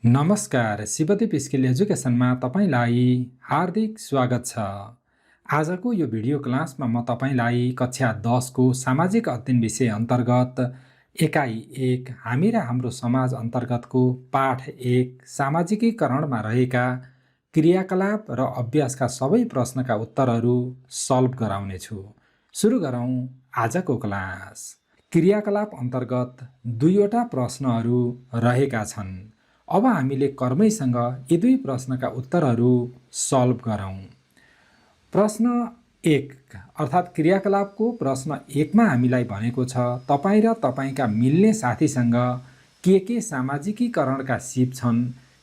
नमस्कार, शिवदीप स्किल एजुकेसनमा तपाईलाई हार्दिक स्वागत छ। आजको यो भिडियो क्लासमा म तपाईलाई कक्षा 10 को सामाजिक अध्ययन विषय अन्तर्गत एकाइ 1 हामी र हाम्रो समाज अन्तर्गतको पाठ 1 सामाजिकीकरणमा रहेका क्रियाकलाप र अभ्यासका सबै प्रश्नका उत्तरहरू सल्भ गराउनेछु। सुरु गरौँ आजको क्लास। क्रियाकलाप अन्तर्गत दुईवटा प्रश्नहरू रहेका छन्। अब हामीले कर्मैसँग यी दुई प्रश्नका उत्तरहरू सल्भ गरौँ। प्रश्न 1 अर्थात् क्रियाकलापको प्रश्न 1 मा हामीलाई भनेको छ तपाईँ र तपाईँका मिल्ने साथीसँग के सामाजिकीकरणका सिप छन्,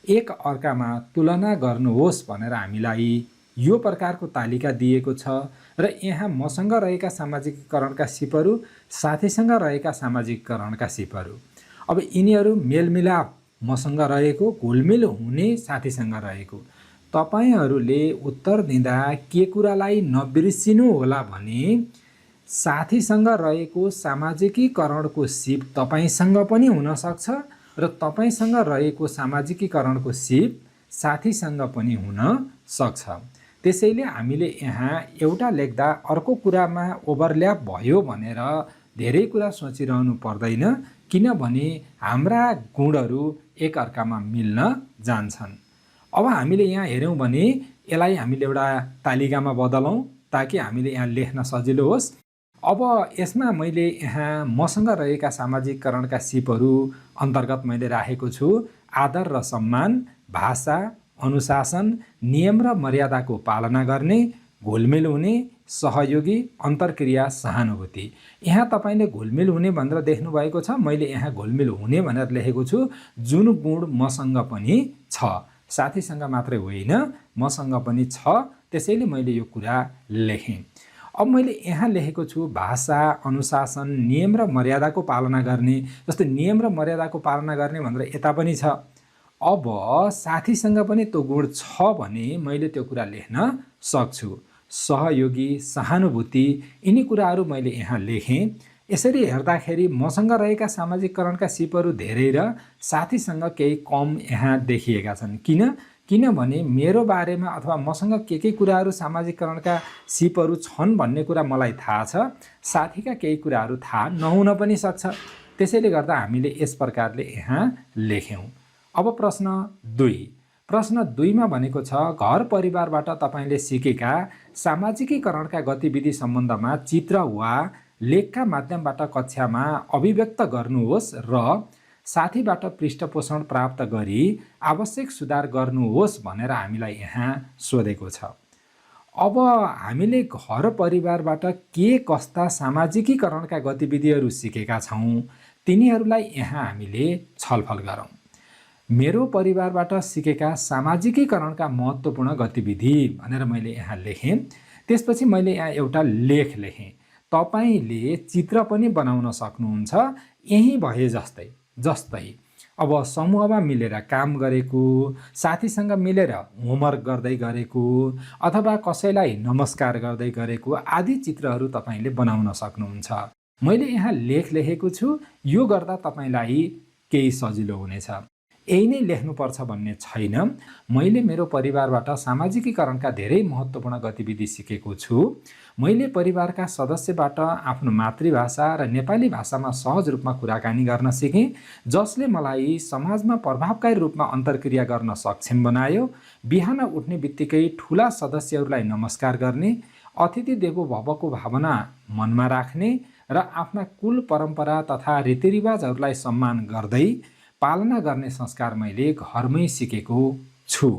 एक अर्कामा तुलना गर्नुहोस् भनेर हामीलाई यो प्रकारको तालिका दिएको छ र यहाँ मसँग रहेका सामाजिकीकरणका सिपहरू, साथीसँग रहेका सामाजिकीकरणका सिपहरू। अब यिनीहरू मेलमिलाप मसँग रहेको, घुलमिल हुने साथीसँग रहेको। तपाईहरूले उत्तर दिँदा के कुरालाई नबिर्सिनु होला भने साथीसँग रहेको सामाजिकीकरणको सिप तपाईसँग पनि हुन सक्छ र तपाईसँग रहेको सामाजिकीकरणको सिप साथीसँग पनि हुन सक्छ। त्यसैले हामीले यहाँ एउटा लेख्दा अर्को कुरामा ओभरल्याप भयो भनेर धेरै कुरा सोचिरहनु पर्दैन, किनभने हाम्रा गुणहरू एक अर्कामा मिल्न जान्छन्। अब हामीले यहाँ हेर्यौं भने यसलाई हामीले एउटा तालिकामा बदलौं ताकि हामीले यहाँ लेख्न सजिलो होस्। अब यसमा मैले यहाँ मसँग रहेका सामाजिककरणका सिपहरू अन्तर्गत मैले राखेको छु आदर र सम्मान, भाषा, अनुशासन, नियम र मर्यादाको पालना गर्ने, घुलमिल हुने, सहयोगी, अन्तर्क्रिया, सहानुभूति। यहाँ तपाईले घुलमिल हुने भनेर देख्नु भएको छ, मैले यहाँ घुलमिल हुने भनेर लेखेको छु। जुन गुण मसँग पनि छ, साथीसँग मात्रै होइन मसँग पनि छ, त्यसैले मैले यो कुरा लेखेँ। अब मैले यहाँ लेखेको छु भाषा, अनुशासन, नियम र मर्यादाको पालना गर्ने। जस्तो नियम र मर्यादाको पालना गर्ने भनेर यता पनि छ। अब साथीसँग पनि त्यो गुण छ भने मैले त्यो कुरा लेख्न सक्छु। सहयोगी, सहानुभूति, यिनी कुराहरू मैले यहाँ लेखेँ। यसरी हेर्दाखेरि मसँग रहेका सामाजिककरणका सिपहरू धेरै र साथीसँग केही कम यहाँ देखिएका छन्। किनभने मेरो बारेमा अथवा मसँग के कुराहरू सामाजिककरणका सिपहरू छन् भन्ने कुरा मलाई थाहा छ, साथीका केही कुराहरू थाहा नहुन पनि सक्छ। त्यसैले गर्दा हामीले यस प्रकारले यहाँ लेख्यौं। अब प्रश्न 2। प्रश्न 2 मा भनेको छ घर परिवारबाट तपाईले सिकेका सामाजिकीकरणका गतिविधि सम्बन्धमा चित्र वा लेखका माध्यमबाट कक्षामा अभिव्यक्त गर्नुहोस् र साथीबाट पृष्ठपोषण प्राप्त गरी आवश्यक सुधार गर्नुहोस् भनेर हामीलाई यहाँ सोधेको छ। अब हामीले घर परिवारबाट के कस्ता सामाजिकीकरणका गतिविधिहरू सिकेका छौं तिनीहरूलाई यहाँ हामीले छलफल गरौँ। मेरो परिवारबाट सिकेका सामाजिकीकरणका महत्त्वपूर्ण गतिविधि भनेर मैले यहाँ लेखेँ। त्यसपछि मैले यहाँ एउटा लेख लेखेँ। तपाईले चित्र पनि बनाउन सक्नुहुन्छ यही भए जस्तै अब समूहमा मिलेर काम गरेको, साथीसँग मिलेर होमवर्क गर्दै गरेको अथवा कसैलाई नमस्कार गर्दै गरेको आदि चित्रहरू तपाईले बनाउन सक्नुहुन्छ। मैले यहाँ लेख लेखेको छु, यो गर्दा तपाईलाई केही सजिलो हुनेछ। यही नै लेख्नुपर्छ भन्ने छैन। मैले मेरो परिवारबाट सामाजिकीकरणका धेरै महत्त्वपूर्ण गतिविधि सिकेको छु। मैले परिवारका सदस्यबाट आफ्नो मातृभाषा र नेपाली भाषामा सहज रूपमा कुराकानी गर्न सिकेँ, जसले मलाई समाजमा प्रभावकारी रूपमा अन्तर्क्रिया गर्न सक्षम बनायो। बिहान उठ्ने बित्तिकै ठूला सदस्यहरूलाई नमस्कार गर्ने, अतिथि देवो भवको भावना मनमा राख्ने र आफ्ना कुल परम्परा तथा रीतिरिवाजहरूलाई सम्मान गर्दै पालना गर्ने संस्कार मैले घरमै सिकेको छु।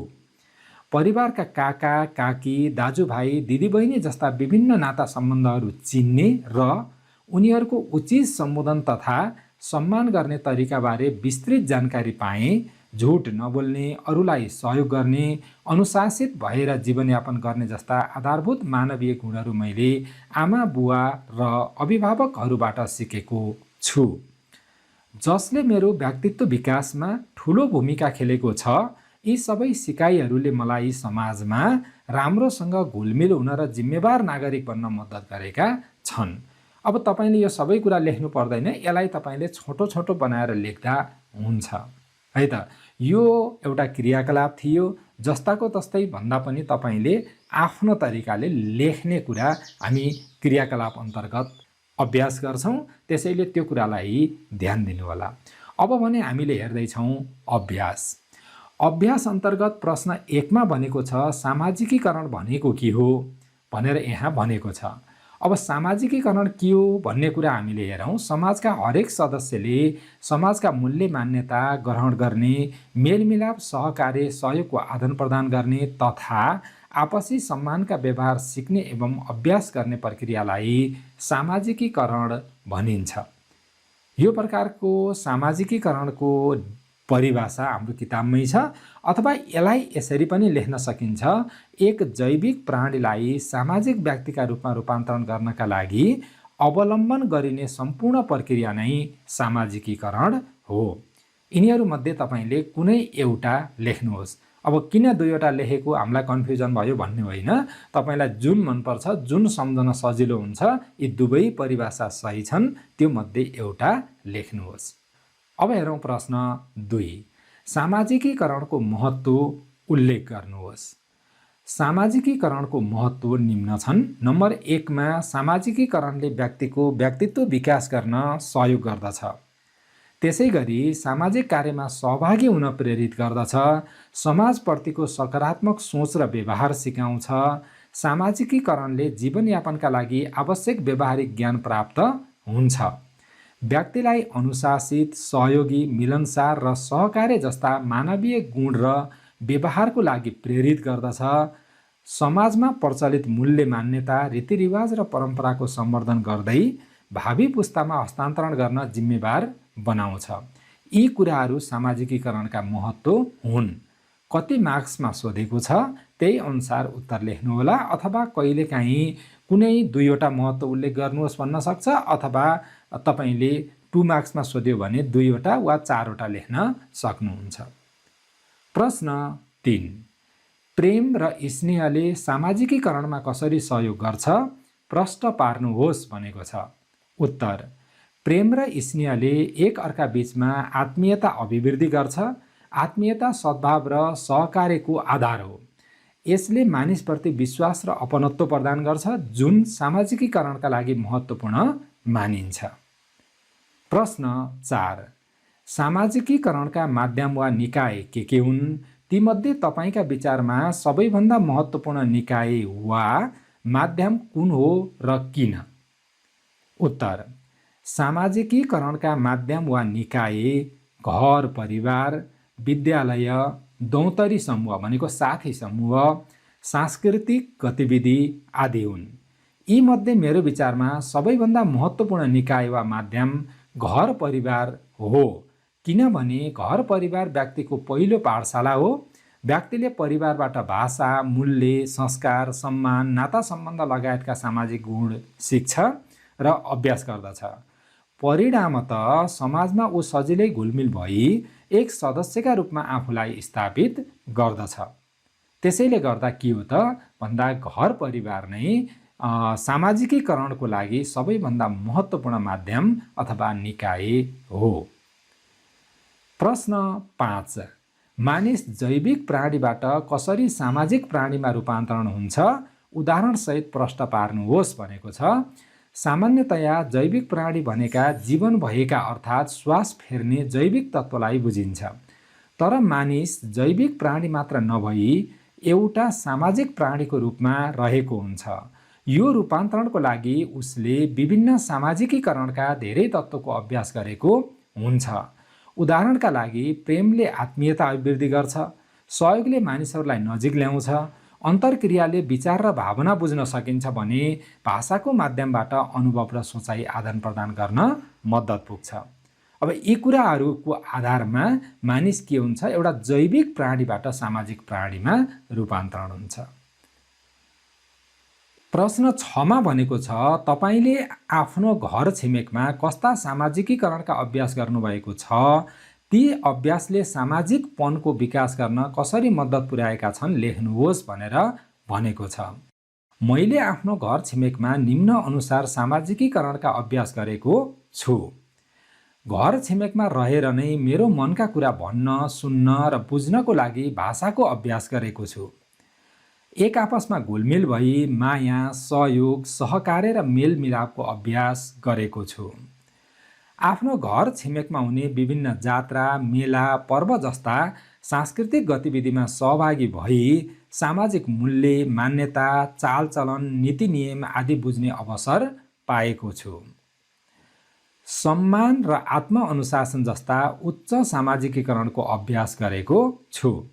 परिवारका काका, काकी, दाजुभाइ, दिदीबहिनी जस्ता विभिन्न नाता सम्बन्धहरू चिन्ने र उनीहरूको उचित सम्बोधन तथा सम्मान गर्ने तरिकाबारे विस्तृत जानकारी पाएँ। झुट नबोल्ने, अरूलाई सहयोग गर्ने, अनुशासित भएर जीवनयापन गर्ने जस्ता आधारभूत मानवीय गुणहरू मैले आमा, बुवा र अभिभावकहरूबाट सिकेको छु, जसले मेरो व्यक्तित्व विकासमा ठूलो भूमिका खेलेको छ। यी सबै सिकाइहरूले मलाई समाजमा राम्रोसँग घुलमिल हुन र जिम्मेवार नागरिक बन्न मद्दत गरेका छन्। अब तपाईले यो सबै कुरा लेख्नु पर्दैन, यसलाई तपाईले छोटो छोटो बनाएर लेख्दा हुन्छ है त। यो एउटा क्रियाकलाप थियो, जस्ताको तस्तै भन्दा पनि तपाईँले आफ्नो तरिकाले लेख्ने कुरा हामी क्रियाकलाप अन्तर्गत अभ्यास गर्छौँ, त्यसैले त्यो कुरालाई ध्यान दिनुहोला। अब भने हामीले हेर्दैछौँ अभ्यास। अभ्यास अन्तर्गत प्रश्न 1 मा भनेको छ सामाजिकीकरण भनेको के हो भनेर यहाँ भनेको छ। अब सामाजिकीकरण के हो भन्ने कुरा हामीले हेरौँ। समाजका हरेक सदस्यले समाजका मूल्य मान्यता ग्रहण गर्ने, मेलमिलाप, सहकार्य, सहयोगको आदान प्रदान गर्ने तथा आपसी सम्मानका व्यवहार सिक्ने एवं अभ्यास गर्ने प्रक्रियालाई सामाजिकीकरण भनिन्छ। यो प्रकारको सामाजिकीकरणको परिभाषा हाम्रो किताबमै छ, अथवा यसलाई यसरी पनि लेख्न सकिन्छ, एक जैविक प्राणीलाई सामाजिक व्यक्तिका रूपमा रूपान्तरण गर्नका लागि अवलम्बन गरिने सम्पूर्ण प्रक्रिया नै सामाजिकीकरण हो। यिनीहरूमध्ये तपाईँले कुनै एउटा लेख्नुहोस्। अब किन दुईवटा लेखेको हामीलाई कन्फ्युजन भयो भन्ने होइन, तपाईँलाई जुन मनपर्छ, जुन सम्झन सजिलो हुन्छ, यी दुवै परिभाषा सही छन्, त्यो मध्ये एउटा लेख्नुहोस्। अब हेरौँ प्रश्न 2, सामाजिकीकरणको महत्त्व उल्लेख गर्नुहोस्। सामाजिकीकरणको महत्त्व निम्न छन्। नम्बर 1 मा सामाजिकीकरणले व्यक्तिको व्यक्तित्व विकास गर्न सहयोग गर्दछ। त्यसै गरी सामाजिक कार्यमा सहभागी हुन प्रेरित गर्दछ। समाजप्रतिको सकारात्मक सोच र व्यवहार सिकाउँछ। सामाजिकीकरणले जीवनयापनका लागि आवश्यक व्यावहारिक ज्ञान प्राप्त हुन्छ। व्यक्तिलाई अनुशासित, सहयोगी, मिलनसार र सहकार्य जस्ता मानवीय गुण र व्यवहारको लागि प्रेरित गर्दछ। समाजमा प्रचलित मूल्य मान्यता, रीतिरिवाज र परम्पराको सम्वर्धन गर्दै भावी पुस्तामा हस्तान्तरण गर्न जिम्मेवार बनाउँछ। यी कुराहरू सामाजिकीकरणका महत्त्व हुन्। कति मार्क्समा सोधेको छ त्यही अनुसार उत्तर लेख्नुहोला, अथवा कहिलेकाहीँ कुनै दुईवटा महत्त्व उल्लेख गर्नुहोस् भन्न सक्छ, अथवा तपाईँले 2 मार्क्समा सोध्यो भने 2वटा वा 4वटा लेख्न सक्नुहुन्छ। प्रश्न 3, प्रेम र स्नेहले सामाजिकीकरणमा कसरी सहयोग गर्छ प्रश्न पार्नुहोस् भनेको छ। उत्तर, प्रेम र स्नेहले एक अर्का बीचमा आत्मीयता अभिवृद्धि गर्छ। आत्मीयता सद्भाव र सहकार्यको आधार हो। यसले मानिसप्रति विश्वास र अपनत्व प्रदान गर्छ, जुन सामाजिकीकरणका लागि महत्त्वपूर्ण मानिन्छ। प्रश्न 4, सामाजिकीकरणका माध्यम वा निकाय के हुन्? तीमध्ये तपाईँका विचारमा सबैभन्दा महत्त्वपूर्ण निकाय वा माध्यम कुन हो र किन? उत्तर, सामाजिकीकरणका माध्यम वा निकाय घर परिवार, विद्यालय, दौतरी समूह भनेको साथी समूह, सांस्कृतिक गतिविधि आदि हुन्। यी मध्ये मेरो विचारमा सबैभन्दा महत्त्वपूर्ण निकाय वा माध्यम घर परिवार हो, किनभने घर परिवार व्यक्तिको पहिलो पाठशाला हो। व्यक्तिले परिवारबाट भाषा, मूल्य, संस्कार, सम्मान, नाता सम्बन्ध लगायतका सामाजिक गुण सिक्छ र अभ्यास गर्दछ। परिणामतः समाजमा ऊ सजिलै घुलमिल भई एक सदस्यका रूपमा आफूलाई स्थापित गर्दछ। त्यसैले गर्दा के हो त भन्दा घर परिवार नै सामाजिकीकरणको लागि सबैभन्दा महत्त्वपूर्ण माध्यम अथवा निकाय हो। प्रश्न 5, मानिस जैविक प्राणीबाट कसरी सामाजिक प्राणीमा रूपान्तरण हुन्छ उदाहरणसहित प्रश्न पार्नुहोस् भनेको छ। सामान्यतया जैविक प्राणी भनेका जीवन भएका अर्थात् श्वास फेर्ने जैविक तत्त्वलाई बुझिन्छ। तर मानिस जैविक प्राणी मात्र नभई एउटा सामाजिक प्राणीको रूपमा रहेको हुन्छ। यो रूपान्तरणको लागि उसले विभिन्न सामाजिकीकरणका धेरै तत्त्वको अभ्यास गरेको हुन्छ। उदाहरणका लागि प्रेमले आत्मीयता अभिवृद्धि गर्छ, सहयोगले मानिसहरूलाई नजिक ल्याउँछ, अन्तर्क्रियाले विचार र भावना बुझ्न सकिन्छ भने भाषाको माध्यमबाट अनुभव र सोचाइ आदान प्रदान गर्न मद्दत पुग्छ। अब यी कुराहरूको आधारमा मानिस के हुन्छ, एउटा जैविक प्राणीबाट सामाजिक प्राणीमा रूपान्तरण हुन्छ। प्रश्न 6 मा भनेको छ तपाईले आफ्नो घर छिमेकमा कस्ता सामाजिकीकरणका अभ्यास गर्नुभएको छ, ती अभ्यासले सामाजिकपनको विकास गर्न कसरी मद्दत पुर्याएका छन् लेख्नुहोस् भनेर भनेको छ। मैले आफ्नो घर छिमेकमा निम्न अनुसार सामाजिकीकरणका अभ्यास गरेको छु। घर छिमेकमा रहेर नै मेरो मनका कुरा भन्न, सुन्न र बुझ्नको लागि भाषाको अभ्यास गरेको छु। एक आपसमा घुलमिल भई माया, सहयोग, सहकार्य र मेलमिलापको अभ्यास गरेको छु। आफ्नो घर छिमेकमा हुने विभिन्न जात्रा, मेला, पर्व जस्ता सांस्कृतिक गतिविधिमा सहभागी भई सामाजिक मूल्य, मान्यता, चालचलन, नीति नियम आदि बुझ्ने अवसर पाएको छु। सम्मान र आत्म-अनुशासन जस्ता उच्च सामाजिकीकरणको अभ्यास गरेको छु।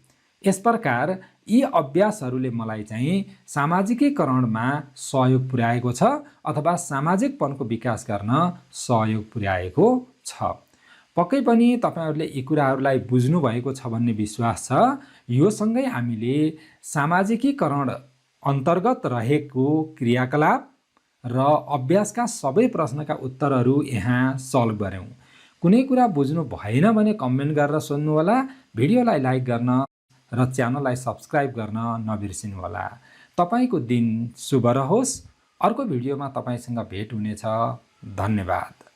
यस प्रकार यी अभ्यासहरूले मलाई चाहिँ सामाजिकीकरणमा सहयोग पुर्याएको छ अथवा सामाजिकपनको विकास गर्न सहयोग पुर्याएको छ। पक्कै पनि तपाईहरूले यी कुराहरूलाई बुझ्नु भएको छ भन्ने विश्वास छ। यो सँगै हामीले सामाजिकीकरण अन्तर्गत रहेको क्रियाकलाप र अभ्यासका सबै प्रश्नका उत्तरहरू यहाँ सल्भ गऱ्यौँ। कुनै कुरा बुझ्नु भएन भने कमेन्ट गरेर सोध्नुहोला। भिडियोलाई लाइक गर्न र च्यानललाई सब्स्क्राइब गर्न नबिर्सिनुहोला। तपाईँको दिन शुभ रहोस्। अर्को भिडियोमा तपाईँसँग भेट हुनेछ। धन्यवाद।